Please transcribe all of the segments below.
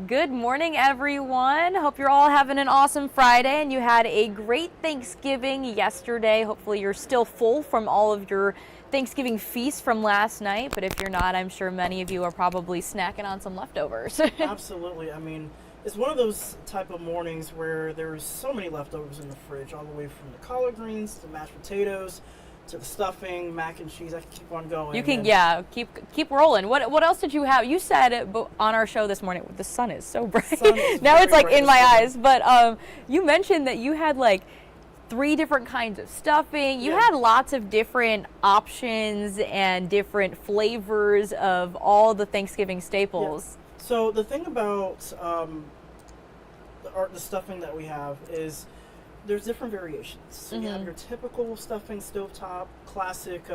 Good morning, everyone. Hope you're all having an awesome Friday and you had a great Thanksgiving yesterday. Hopefully you're still full from all of your Thanksgiving feast from last night, but if you're not, I'm sure many of you are probably snacking on some leftovers. Absolutely. I mean, it's one of those type of mornings where there's so many leftovers in the fridge, all the way from the collard greens to mashed potatoes to the stuffing, mac and cheese. I can keep on going. You can, yeah, keep rolling. What else did you have? You said it on our show this morning. The sun is so bright. Now it's like in my eyes. But you mentioned that you had like 3 different kinds of stuffing. You had lots of different options and different flavors of all the Thanksgiving staples. Yeah. So the thing about the stuffing that we have is there's different variations. So you have your typical stuffing, stovetop, classic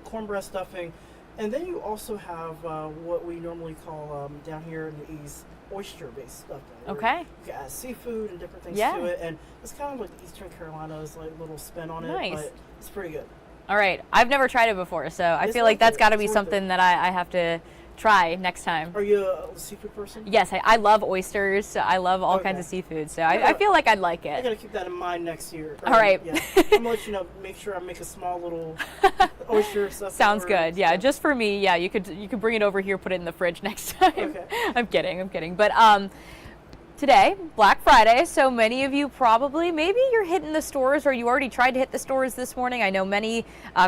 cornbread stuffing, and then you also have what we normally call down here in the East, oyster-based stuffing. Okay. You can add seafood and different things Yeah. to it, and it's kind of like Eastern Carolina's like little spin on it, but it's pretty good. All right, I've never tried it before, so I feel like that's got to be something that I have to try next time. Are you a seafood person? Yes, I love oysters. So I love all kinds of seafood, so I feel like I'd like it. I gotta keep that in mind next year. All right. Yeah. I'm gonna let you know. Make sure I make a small little oyster stuff. Sounds good. Yeah, just for me. Yeah, you could bring it over here, put it in the fridge next time. Okay. I'm kidding. But today, Black Friday, so many of you probably, maybe you're hitting the stores or you already tried to hit the stores this morning. I know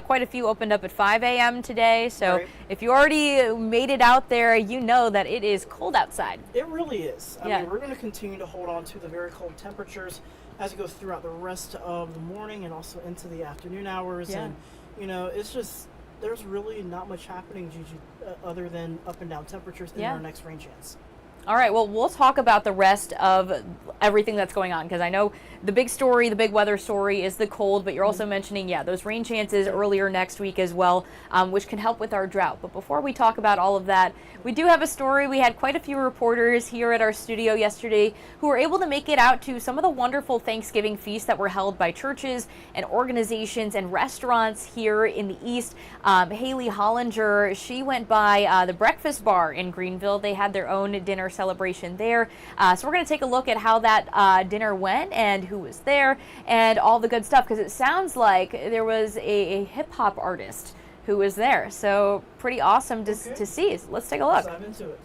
quite a few opened up at 5 a.m. today, so if you already made it out there, you know that it is cold outside. It really is. I mean, we're going to continue to hold on to the very cold temperatures as it goes throughout the rest of the morning and also into the afternoon hours. Yeah. And, you know, it's just, there's really not much happening, Gigi, other than up and down temperatures in our next rain chance. All right, well, we'll talk about the rest of everything that's going on, because I know the big story, the big weather story is the cold, but you're also mentioning, those rain chances earlier next week as well, which can help with our drought. But before we talk about all of that, we do have a story. We had quite a few reporters here at our studio yesterday who were able to make it out to some of the wonderful Thanksgiving feasts that were held by churches and organizations and restaurants here in the East. Haley Hollinger, she went by the Breakfast Bar in Greenville. They had their own dinner celebration there. So we're going to take a look at how that dinner went and who was there and all the good stuff, because it sounds like there was a hip-hop artist who was there. So pretty awesome to see. So let's take a look. Let's dive into it.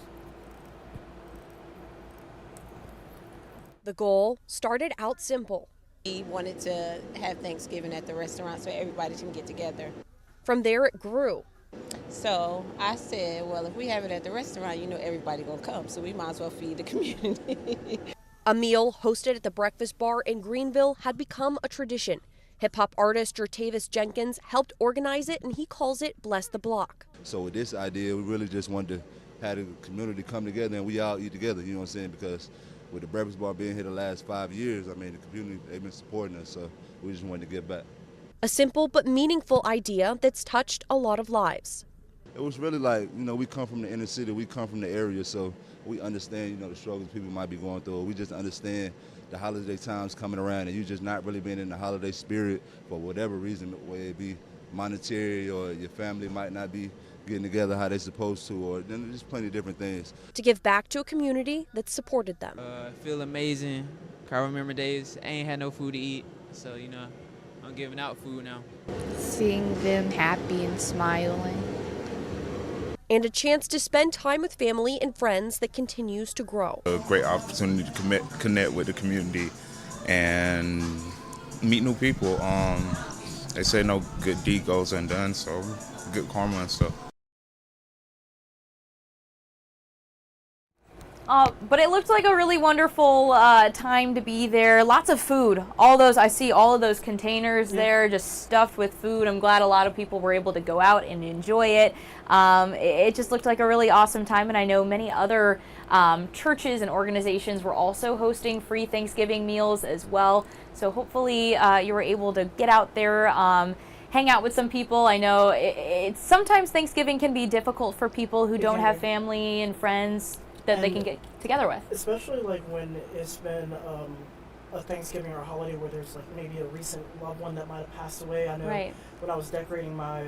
The goal started out simple. We wanted to have Thanksgiving at the restaurant so everybody can get together. From there it grew. So I said, well, if we have it at the restaurant, you know everybody gonna come, so we might as well feed the community. A meal hosted at the Breakfast Bar in Greenville had become a tradition. Hip-hop artist Jertavis Jenkins helped organize it, and he calls it Bless the Block. So with this idea, we really just wanted to have the community come together and we all eat together, you know what I'm saying? Because with the Breakfast Bar being here the last 5 years, I mean, the community, they've been supporting us, so we just wanted to give back. A simple but meaningful idea that's touched a lot of lives. It was really like, you know, we come from the inner city, we come from the area, so we understand, you know, the struggles people might be going through. We just understand the holiday times coming around and you just not really being in the holiday spirit for whatever reason, whether it be monetary or your family might not be getting together how they're supposed to, or then there's plenty of different things. To give back to a community that supported them. I feel amazing. I remember days I ain't had no food to eat, so, you know, I'm giving out food now. Seeing them happy and smiling. And a chance to spend time with family and friends that continues to grow. A great opportunity to connect with the community and meet new people. They say no good deed goes undone, so good karma and stuff. But it looked like a really wonderful time to be there. Lots of food. I see all of those containers there just stuffed with food. I'm glad a lot of people were able to go out and enjoy it. It just looked like a really awesome time, and I know many other churches and organizations were also hosting free Thanksgiving meals as well. So hopefully you were able to get out there, hang out with some people. I know sometimes Thanksgiving can be difficult for people who don't have family and friends that they can get together with. Especially like when it's been a Thanksgiving or a holiday where there's like maybe a recent loved one that might have passed away. I know when I was decorating my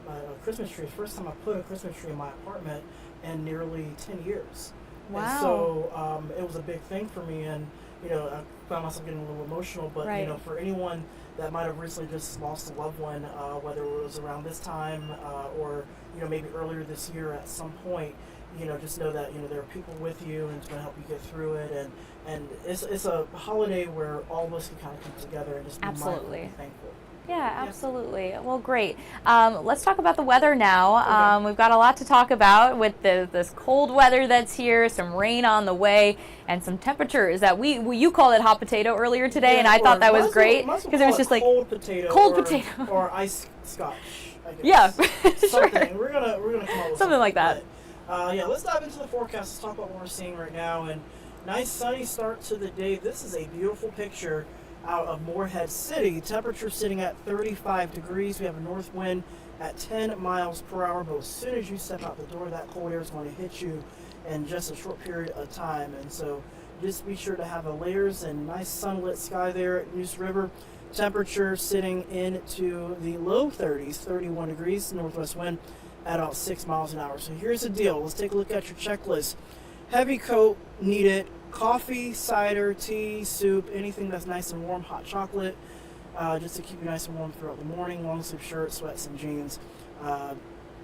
my Christmas tree, the first time I put a Christmas tree in my apartment in nearly 10 years. Wow. And so it was a big thing for me, and you know, I found myself getting a little emotional. But Right. you know, for anyone that might have recently just lost a loved one, whether it was around this time or you know maybe earlier this year at some point, you know, just know that you know there are people with you, and it's going to help you get through it. And it's a holiday where all of us can kind of come together and just be mindful Absolutely. and thankful. Yeah, absolutely. Well, great. Let's talk about the weather now. We've got a lot to talk about with this cold weather that's here, some rain on the way, and some temperatures that you called it hot potato earlier today, and I thought that was great because it was just like cold potato or ice scotch. I guess. Yeah, something. sure. We're gonna come up with Something like that. But, yeah, let's dive into the forecast. Let's talk about what we're seeing right now. And nice sunny start to the day. This is a beautiful picture out of Morehead City. Temperature sitting at 35 degrees. We have a north wind at 10 miles per hour. But as soon as you step out the door, that cold air is going to hit you in just a short period of time. And so just be sure to have the layers and nice sunlit sky there at Neuse River. Temperature sitting into the low 30s, 31 degrees, northwest wind at about 6 miles an hour. So here's the deal. Let's take a look at your checklist. Heavy coat needed. Coffee, cider, tea, soup, anything that's nice and warm, hot chocolate, just to keep you nice and warm throughout the morning. Long sleeve shirts, sweats, and jeans.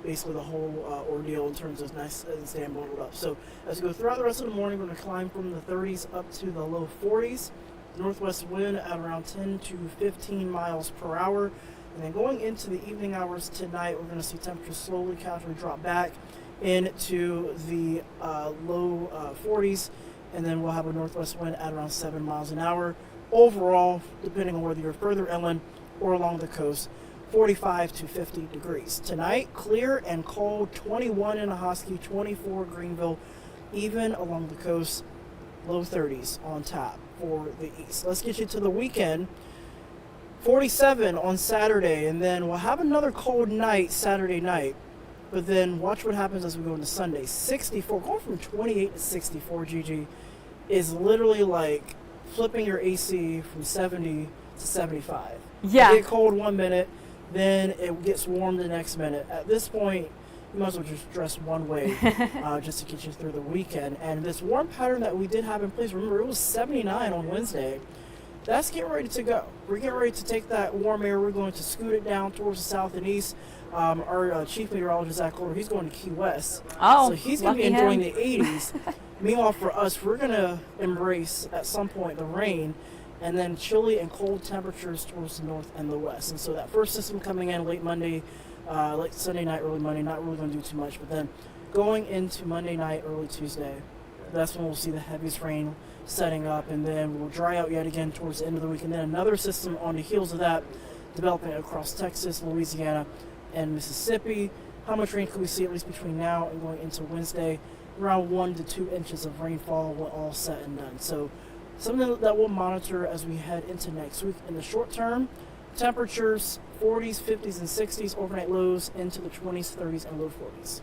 Basically the whole ordeal in terms of nice and staying bundled up. So as we go throughout the rest of the morning, we're going to climb from the 30s up to the low 40s. Northwest wind at around 10 to 15 miles per hour. And then going into the evening hours tonight, we're going to see temperatures slowly casually drop back into the low 40s. And then we'll have a northwest wind at around 7 miles an hour. Overall, depending on whether you're further inland or along the coast, 45 to 50 degrees. Tonight, clear and cold, 21 in Ahoskie, 24 Greenville, even along the coast, low 30s on tap for the east. Let's get you to the weekend. 47 on Saturday, and then we'll have another cold night Saturday night. But then watch what happens as we go into Sunday. 64, going from 28 to 64, Gigi, is literally like flipping your AC from 70 to 75. Yeah. You get cold 1 minute, then it gets warm the next minute. At this point, you might as well just dress one way just to get you through the weekend. And this warm pattern that we did have in place, remember, it was 79 on Wednesday. That's getting ready to go. We're getting ready to take that warm air. We're going to scoot it down towards the south and east. Our chief meteorologist, Zach Holder, he's going to Key West. Oh, so he's going to be lucky enjoying him. the 80s. Meanwhile, for us, we're going to embrace at some point the rain and then chilly and cold temperatures towards the north and the west. And so that first system coming in late Monday, late Sunday night, early Monday, not really going to do too much. But then going into Monday night, early Tuesday, that's when we'll see the heaviest rain setting up, and then we'll dry out yet again towards the end of the week. And then another system on the heels of that developing across Texas, Louisiana, and Mississippi. How much rain could we see at least between now and going into Wednesday? Around 1 to 2 inches of rainfall when all said and done. So something that we'll monitor as we head into next week. In the short term, temperatures 40s, 50s, and 60s, overnight lows into the 20s, 30s, and low 40s.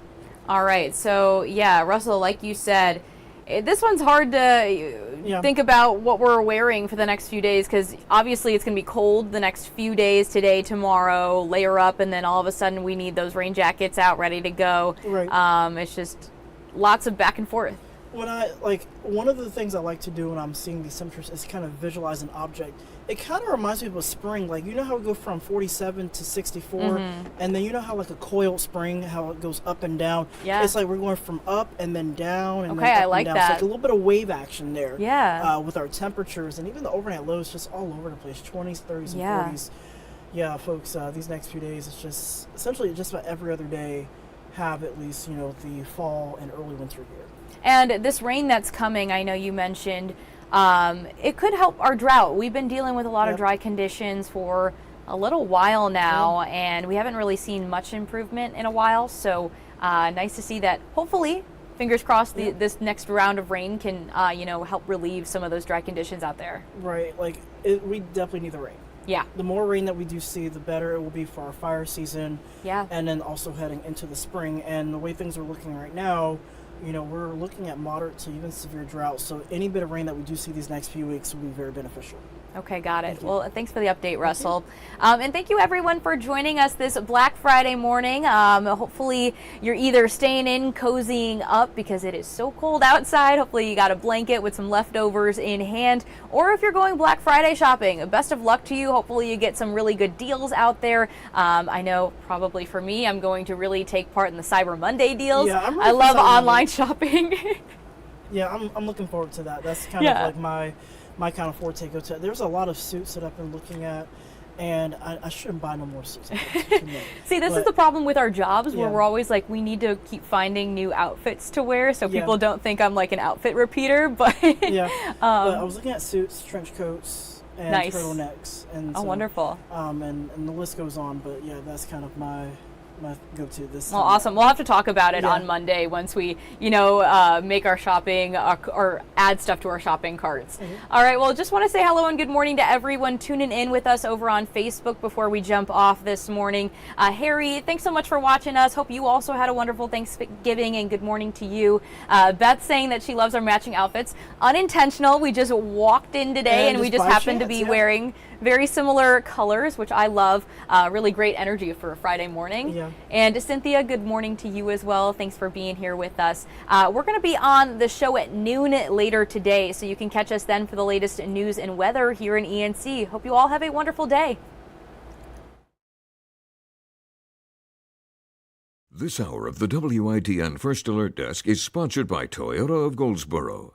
All right. So, yeah, Russell, like you said, this one's hard to think about what we're wearing for the next few days because obviously it's going to be cold the next few days, today, tomorrow, layer up, and then all of a sudden we need those rain jackets out ready to go. Right. It's just lots of back and forth. One of the things I like to do when I'm seeing these temperatures is kind of visualize an object. It kind of reminds me of a spring. Like, you know how we go from 47 to 64, and then you know how like a coiled spring, how it goes up and down. Yeah. It's like we're going from up and then down and Okay, then up I like and down. that. It's like a little bit of wave action there. Yeah. With our temperatures and even the overnight lows, just all over the place, 20s, 30s, and Yeah. 40s. Yeah, folks. These next few days, it's just essentially just about every other day have at least the fall and early winter here. And this rain that's coming, I know you mentioned, it could help our drought. We've been dealing with a lot of dry conditions for a little while now, and we haven't really seen much improvement in a while. So nice to see that. Hopefully, fingers crossed, this next round of rain can, help relieve some of those dry conditions out there. Right. We definitely need the rain. Yeah. The more rain that we do see, the better it will be for our fire season. Yeah. And then also heading into the spring. And the way things are looking right now, we're looking at moderate to even severe drought. So any bit of rain that we do see these next few weeks will be very beneficial. Okay, got it. Well, thanks for the update, Russell. And thank you, everyone, for joining us this Black Friday morning. Hopefully, you're either staying in, cozying up because it is so cold outside. Hopefully, you got a blanket with some leftovers in hand. Or if you're going Black Friday shopping, best of luck to you. Hopefully, you get some really good deals out there. I know probably for me, I'm going to really take part in the Cyber Monday deals. Yeah, I'm I really love excited. online shopping. Yeah, I'm looking forward to that. That's kind of like my kind of forte go to. There's a lot of suits that I've been looking at, and I shouldn't buy no more suits. See, this is the problem with our jobs where Yeah. we're always like, we need to keep finding new outfits to wear so Yeah. people don't think I'm like an outfit repeater. But Yeah, but I was looking at suits, trench coats, and Nice. turtlenecks, and Oh, wonderful. And the list goes on. But yeah, that's kind of my go-to this. Well, awesome. We'll have to talk about it Yeah. on Monday once we, make our shopping or add stuff to our shopping carts. All right. Well, just want to say hello and good morning to everyone tuning in with us over on Facebook before we jump off this morning. Harry, thanks so much for watching us. Hope you also had a wonderful Thanksgiving and good morning to you. Beth saying that she loves our matching outfits. Unintentional. We just walked in today and we just by happened to chance, be yeah. wearing very similar colors, which I love. Really great energy for a Friday morning. Yeah. And Cynthia, good morning to you as well. Thanks for being here with us. We're going to be on the show at noon later today, so you can catch us then for the latest news and weather here in ENC. Hope you all have a wonderful day. This hour of the WITN First Alert Desk is sponsored by Toyota of Goldsboro.